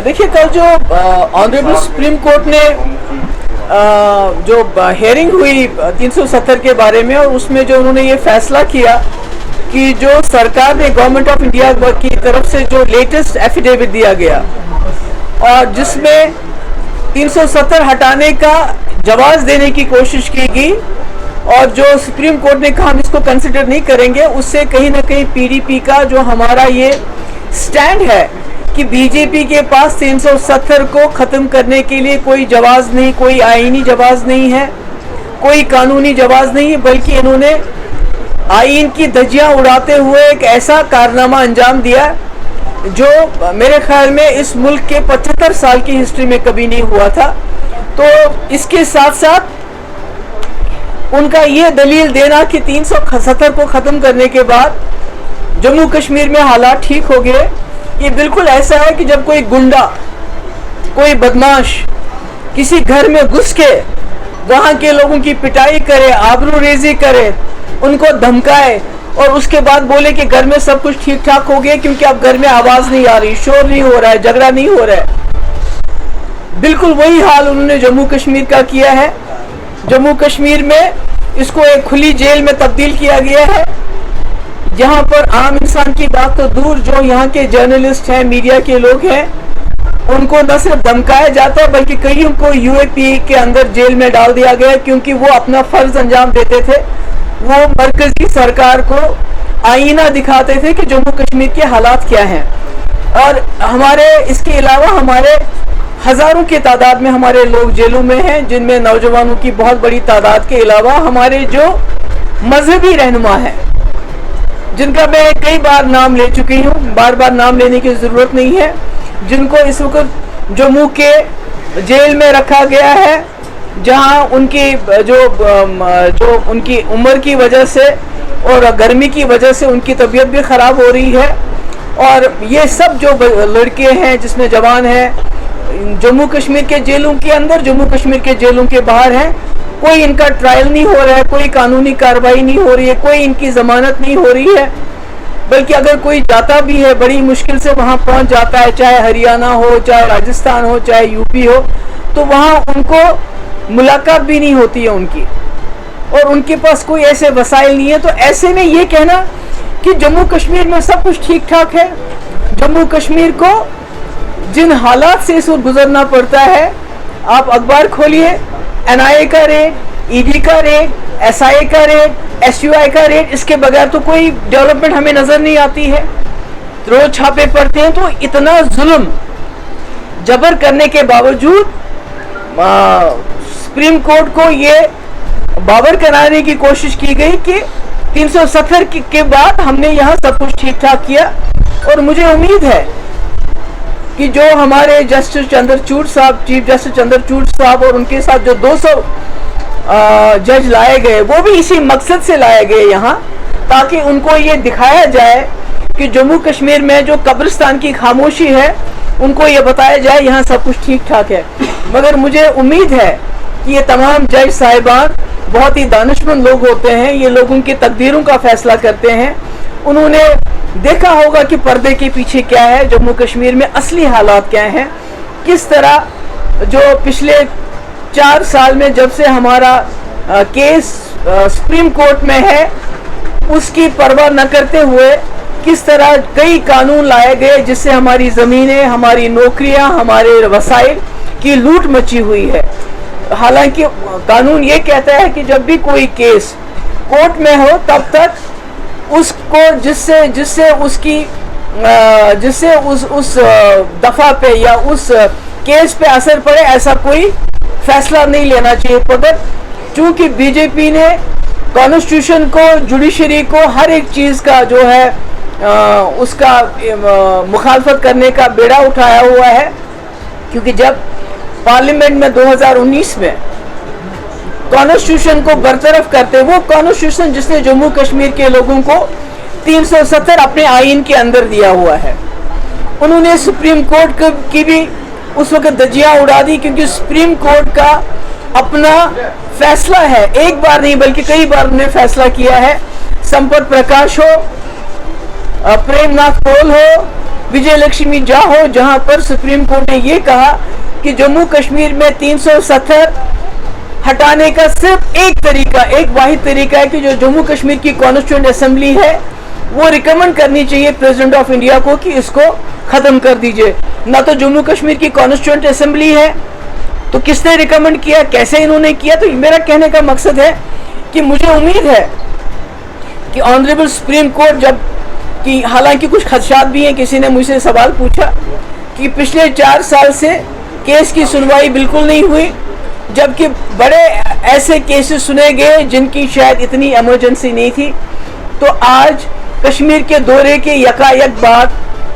देखिए, कल जो ऑनरेबल सुप्रीम कोर्ट ने जो हेयरिंग हुई 370 के बारे में, और उसमें जो उन्होंने ये फैसला किया कि जो सरकार ने गवर्नमेंट ऑफ इंडिया की तरफ से जो लेटेस्ट एफिडेविट दिया गया और जिसमें 370 हटाने का जवाब देने की कोशिश की गई, और जो सुप्रीम कोर्ट ने कहा हम इसको कंसिडर नहीं करेंगे, उससे कहीं ना कहीं पीडीपी का जो हमारा ये स्टैंड है कि बीजेपी के पास 370 को ख़त्म करने के लिए कोई जवाब नहीं, कोई आईनी जवाब नहीं है, कोई कानूनी जवाब नहीं है, बल्कि इन्होंने आईन की धज्जियां उड़ाते हुए एक ऐसा कारनामा अंजाम दिया जो मेरे ख्याल में इस मुल्क के 75 साल की हिस्ट्री में कभी नहीं हुआ था। तो इसके साथ साथ उनका ये दलील देना कि 370 को ख़त्म करने के बाद जम्मू कश्मीर में हालात ठीक हो गए, ये बिल्कुल ऐसा है कि जब कोई गुंडा, कोई बदमाश किसी घर में घुस के वहाँ के लोगों की पिटाई करे, आबरूरेजी करे, उनको धमकाए और उसके बाद बोले कि घर में सब कुछ ठीक ठाक हो गया क्योंकि अब घर में आवाज़ नहीं आ रही, शोर नहीं हो रहा है, झगड़ा नहीं हो रहा है। बिल्कुल वही हाल उन्होंने जम्मू कश्मीर का किया है। जम्मू कश्मीर में इसको एक खुली जेल में तब्दील किया गया है, जहाँ पर आम इंसान की बात तो दूर, जो यहाँ के जर्नलिस्ट हैं, मीडिया के लोग हैं, उनको न सिर्फ धमकाया जाता है बल्कि कईयों को यूएपी के अंदर जेल में डाल दिया गया क्योंकि वो अपना फर्ज अंजाम देते थे। वो मरकजी सरकार को आईना दिखाते थे कि जम्मू कश्मीर के हालात क्या हैं। और हमारे इसके अलावा हमारे हज़ारों की तादाद में हमारे लोग जेलों में हैं, जिनमें नौजवानों की बहुत बड़ी तादाद के अलावा हमारे जो मजहबी रहनुमा हैं, जिनका मैं कई बार नाम ले चुकी हूँ, बार बार नाम लेने की ज़रूरत नहीं है, जिनको इस वक्त जम्मू के जेल में रखा गया है, जहाँ उनकी जो उनकी उम्र की वजह से और गर्मी की वजह से उनकी तबीयत भी ख़राब हो रही है। और ये सब जो लड़के हैं जिसमें जवान हैं, जम्मू कश्मीर के जेलों के अंदर, जम्मू कश्मीर के जेलों के बाहर हैं, कोई इनका ट्रायल नहीं हो रहा है, कोई कानूनी कार्रवाई नहीं हो रही है, कोई इनकी ज़मानत नहीं हो रही है, बल्कि अगर कोई जाता भी है बड़ी मुश्किल से वहाँ पहुँच जाता है, चाहे हरियाणा हो, चाहे राजस्थान हो, चाहे यूपी हो, तो वहाँ उनको मुलाकात भी नहीं होती है उनकी, और उनके पास कोई ऐसे वसाइल नहीं है। तो ऐसे में ये कहना कि जम्मू कश्मीर में सब कुछ ठीक ठाक है, जम्मू कश्मीर को जिन हालात से इस वक्त गुजरना पड़ता है, आप अखबार खोलिए, एनआईए का रेड, ईडी का रेड, एसआईए का रेड, एसयूआई का रेड, इसके बगैर तो कोई डेवलपमेंट हमें नज़र नहीं आती है। रोज छापे पड़ते हैं। तो इतना जुल्म जबर करने के बावजूद सुप्रीम कोर्ट को ये बावर कराने की कोशिश की गई कि 370 के बाद हमने यहाँ सब कुछ ठीक ठाक किया। और मुझे उम्मीद है कि जो हमारे जस्टिस चंद्रचूड़ साहब, चीफ जस्टिस चंद्रचूड़ साहब, और उनके साथ जो 200 जज लाए गए, वो भी इसी मकसद से लाए गए यहाँ, ताकि उनको ये दिखाया जाए कि जम्मू कश्मीर में जो कब्रिस्तान की खामोशी है, उनको ये बताया जाए यहाँ सब कुछ ठीक ठाक है। मगर मुझे उम्मीद है कि ये तमाम जज साहिबान बहुत ही दानिशमंद लोग होते हैं, ये लोगों की तकदीरों का फैसला करते हैं। उन्होंने देखा होगा कि पर्दे के पीछे क्या है, जम्मू कश्मीर में असली हालात क्या हैं, किस तरह जो पिछले 4 साल में जब से हमारा केस सुप्रीम कोर्ट में है, उसकी परवाह न करते हुए किस तरह कई कानून लाए गए जिससे हमारी ज़मीनें, हमारी नौकरियां, हमारे वसाइल की लूट मची हुई है। हालांकि कानून ये कहता है कि जब भी कोई केस कोर्ट में हो तब तक उसको जिससे उस दफ़ा पे या उस केस पे असर पड़े, ऐसा कोई फैसला नहीं लेना चाहिए। मगर चूँकि बीजेपी ने कॉन्स्टिट्यूशन को, जुडिशरी को, हर एक चीज़ का जो है उसका मुखालफत करने का बेड़ा उठाया हुआ है, क्योंकि जब पार्लियामेंट में 2019 में कॉन्स्टिट्यूशन को बरतरफ करते, वो कॉन्स्टिट्यूशन जिसने जम्मू कश्मीर के लोगों को 370 अपने आईन के अंदर दिया हुआ है, उन्होंने सुप्रीम कोर्ट की भी उस वक्त धज्जियां उड़ा दी, क्योंकि सुप्रीम कोर्ट का अपना फैसला है, एक बार नहीं बल्कि कई बार उन्होंने फैसला किया है। संपत प्रकाश हो, प्रेमनाथ पॉल हो, विजय लक्ष्मी झा हो, जहां पर सुप्रीम कोर्ट ने ये कहा कि जम्मू कश्मीर में 370 हटाने का सिर्फ एक तरीका, एक वाहिद तरीका है कि जो जम्मू कश्मीर की कॉन्स्टिट्यूएंट असेंबली है वो रिकमेंड करनी चाहिए प्रेसिडेंट ऑफ इंडिया को कि इसको खत्म कर दीजिए। ना तो जम्मू कश्मीर की कॉन्स्टिट्यूएंट असेंबली है, तो किसने रिकमेंड किया, कैसे इन्होंने किया। तो मेरा कहने का मकसद है कि मुझे उम्मीद है कि ऑनरेबल सुप्रीम कोर्ट जब कि हालांकि कुछ खदशात भी हैं, किसी ने मुझसे सवाल पूछा कि पिछले 4 साल से केस की सुनवाई बिल्कुल नहीं हुई, जबकि बड़े ऐसे केसेस सुने गए जिनकी शायद इतनी इमरजेंसी नहीं थी। तो आज कश्मीर के दौरे के यकायक बाद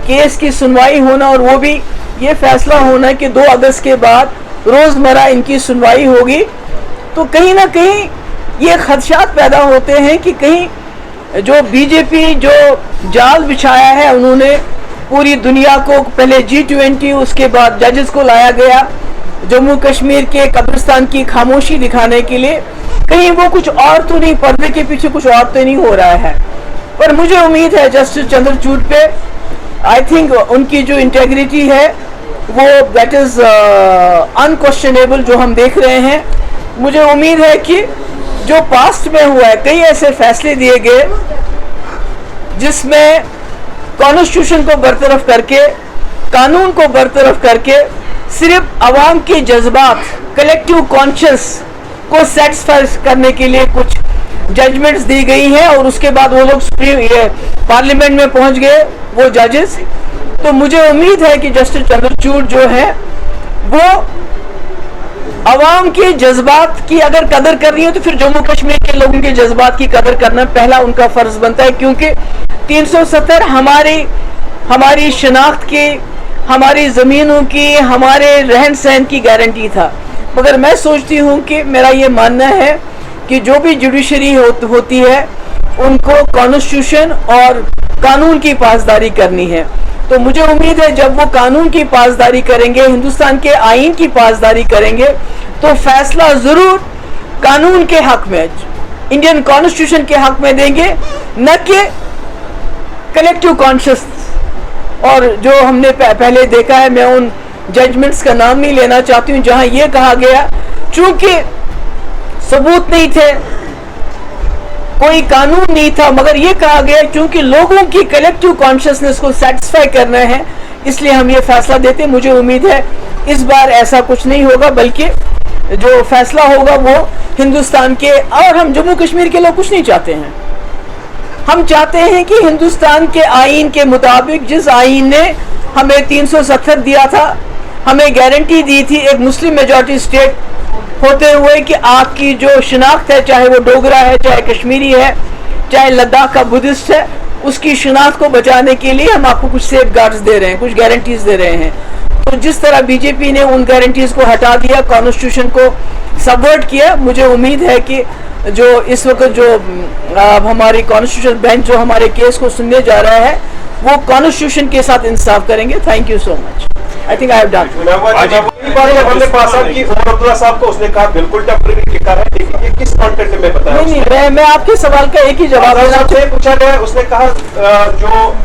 केस की सुनवाई होना और वो भी ये फैसला होना कि 2 अगस्त के बाद रोज़मर्रा इनकी सुनवाई होगी, तो कहीं ना कहीं ये खदशात पैदा होते हैं कि कहीं जो बीजेपी जो जाल बिछाया है, उन्होंने पूरी दुनिया को पहले G20, उसके बाद जजेस को लाया गया जम्मू कश्मीर के कब्रिस्तान की खामोशी दिखाने के लिए, कहीं वो कुछ और तो नहीं, पर्दे के पीछे कुछ और तो नहीं हो रहा है। पर मुझे उम्मीद है जस्टिस चंद्रचूड़ पे, आई थिंक उनकी जो इंटेग्रिटी है वो दैट इज अनक्वेश्चनेबल जो हम देख रहे हैं। मुझे उम्मीद है कि जो पास्ट में हुआ है, कई ऐसे फैसले दिए गए जिसमें कॉन्स्टिट्यूशन को बरतरफ करके, कानून को बरतरफ करके सिर्फ आवाम के जज्बात, कलेक्टिव कॉन्शियस को सेटिस्फाई करने के लिए कुछ जजमेंट्स दी गई हैं और उसके बाद वो लोग पार्लियामेंट में पहुंच गए वो जजेस। तो मुझे उम्मीद है कि जस्टिस चंद्रचूड़ जो है वो आवाम के जज्बात की अगर कदर कर रही है तो फिर जम्मू कश्मीर के लोगों के जज्बात की कदर करना पहला उनका फर्ज बनता है, क्योंकि 370 हमारी शनाख्त की, हमारी ज़मीनों की, हमारे रहन सहन की गारंटी था। मगर मैं सोचती हूँ कि मेरा ये मानना है कि जो भी जुडिशरी होती है उनको कॉन्स्टिट्यूशन और कानून की पासदारी करनी है। तो मुझे उम्मीद है जब वो कानून की पासदारी करेंगे, हिंदुस्तान के आईन की पासदारी करेंगे, तो फैसला ज़रूर कानून के हक में, इंडियन कॉन्स्टिट्यूशन के हक में देंगे, न कि कलेक्टिव कॉन्शियस। और जो हमने पहले देखा है, मैं उन जजमेंट्स का नाम नहीं लेना चाहती हूँ जहाँ ये कहा गया चूंकि सबूत नहीं थे, कोई कानून नहीं था, मगर ये कहा गया क्योंकि लोगों की कलेक्टिव कॉन्शियसनेस को सेटिस्फाई करना है, इसलिए हम ये फैसला देते हैं। मुझे उम्मीद है इस बार ऐसा कुछ नहीं होगा, बल्कि जो फैसला होगा वो हिंदुस्तान के, और हम जम्मू कश्मीर के लोग कुछ नहीं चाहते हैं। हम चाहते हैं कि हिंदुस्तान के आईन के मुताबिक, जिस आईन ने हमें 370 दिया था, हमें गारंटी दी थी एक मुस्लिम मेजॉरिटी स्टेट होते हुए कि आपकी जो शिनाख्त है, चाहे वो डोगरा है, चाहे कश्मीरी है, चाहे लद्दाख का बुद्धिस्ट है, उसकी शिनाख्त को बचाने के लिए हम आपको कुछ सेफ गार्ड्स दे रहे हैं, कुछ गारंटीज दे रहे हैं। तो जिस तरह बीजेपी ने उन गारंटीज को हटा दिया, कॉन्स्टिट्यूशन को सबवर्ट किया, मुझे उम्मीद है कि जो इस वक्त जो हमारी कॉन्स्टिट्यूशन बेंच जो हमारे केस को सुनने जा रहा है वो कॉन्स्टिट्यूशन के साथ इंसाफ करेंगे। Thank you so much. I think I have done. हमने पास की उमर अब्दुल्ला साहब को, उसने कहा बिल्कुल टेम्परेरी किकर है, लेकिन ये किस कॉन्टेक्स्ट में बताया? नहीं, मैं आपके सवाल का एक ही जवाब देना चाहूँ। पूछा गया, उसने कहा जो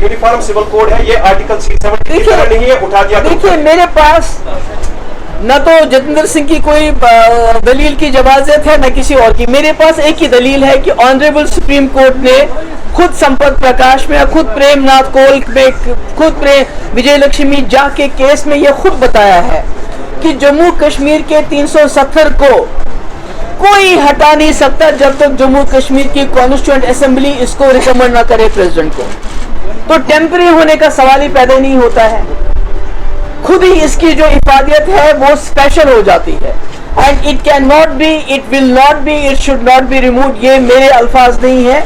यूनिफॉर्म सिविल कोड है ये आर्टिकल 370 की तरह नहीं है, उठा दिया। देखिए, मेरे पास न तो जतिंदर सिंह की कोई दलील की इजाजत है, न किसी और की। मेरे पास एक ही दलील है कि ऑनरेबल सुप्रीम कोर्ट ने खुद संपत प्रकाश में, खुद प्रेमनाथ कोल में, खुद विजय लक्ष्मी झा के केस में ये खुद बताया है कि जम्मू कश्मीर के 370 को कोई हटा नहीं सकता जब तक जम्मू कश्मीर की कॉन्स्टिट्यूएंट असेंबली इसको रिकमेंड ना करे प्रेसिडेंट को। तो टेम्परेरी होने का सवाल ही पैदा नहीं होता है, खुद ही इसकी जो इफादियत है वो स्पेशल हो जाती है। And it can not be, it will not be, it should not be remove. ये मेरे अल्फाज नहीं है,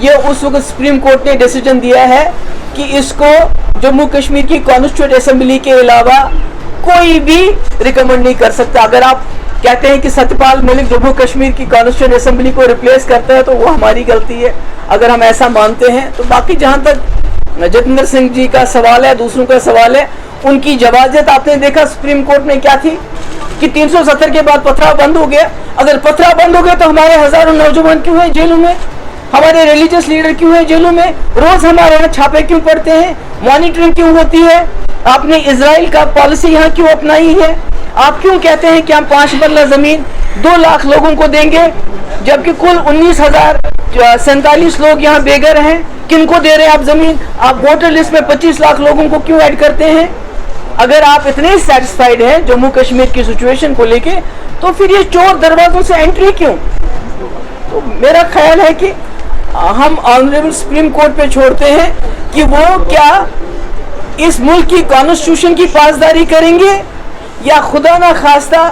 ये उस वक्त सुप्रीम कोर्ट ने डिसीजन दिया है कि इसको जम्मू कश्मीर की कॉन्स्टिट्यूएंट असेंबली के अलावा कोई भी रिकमेंड नहीं कर सकता। अगर आप कहते हैं कि सत्यपाल मलिक जम्मू कश्मीर की कॉन्स्टिट्यूएंट असेंबली को रिप्लेस करता है तो वो हमारी गलती है, अगर हम ऐसा मानते हैं तो। बाकी जहाँ तक जतिंदर सिंह जी का सवाल है, दूसरों का सवाल है, उनकी जवाजत आपने देखा सुप्रीम कोर्ट में क्या थी कि 370 के बाद पथराव बंद हो गया। अगर पथराव बंद हो गया तो हमारे हजारों नौजवान क्यों हैं जेलों में? हमारे रिलीजियस लीडर क्यों हैं जेलों में, रोज हमारे यहाँ छापे क्यों पड़ते हैं, मॉनिटरिंग क्यों होती है, आपने इजराइल का पॉलिसी यहाँ क्यों अपनाई है, आप क्यों कहते हैं कि हम 5 मरला जमीन 2 लाख लोगों को देंगे, जबकि कुल 19,047 लोग यहाँ बेघर हैं, किनको दे रहे हैं आप जमीन, आप वोटर लिस्ट में 25 लाख लोगों को क्यों ऐड करते हैं। अगर आप इतने सेटिस्फाइड हैं जम्मू कश्मीर की सिचुएशन को लेके, तो फिर ये चोर दरवाजों से एंट्री क्यों। तो मेरा ख्याल है कि हम ऑनरेबल सुप्रीम कोर्ट पे छोड़ते हैं कि वो क्या इस मुल्क की कॉन्स्टिट्यूशन की पासदारी करेंगे या खुदा ना खास्ता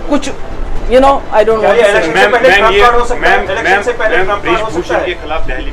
कुछ आई डोंट नो। इलेक्शन से पहले ट्रम्प कार्ड हो सकता है, इलेक्शन से पहले ट्रम्प कार्ड हो सकता है। के खिलाफ दिल्ली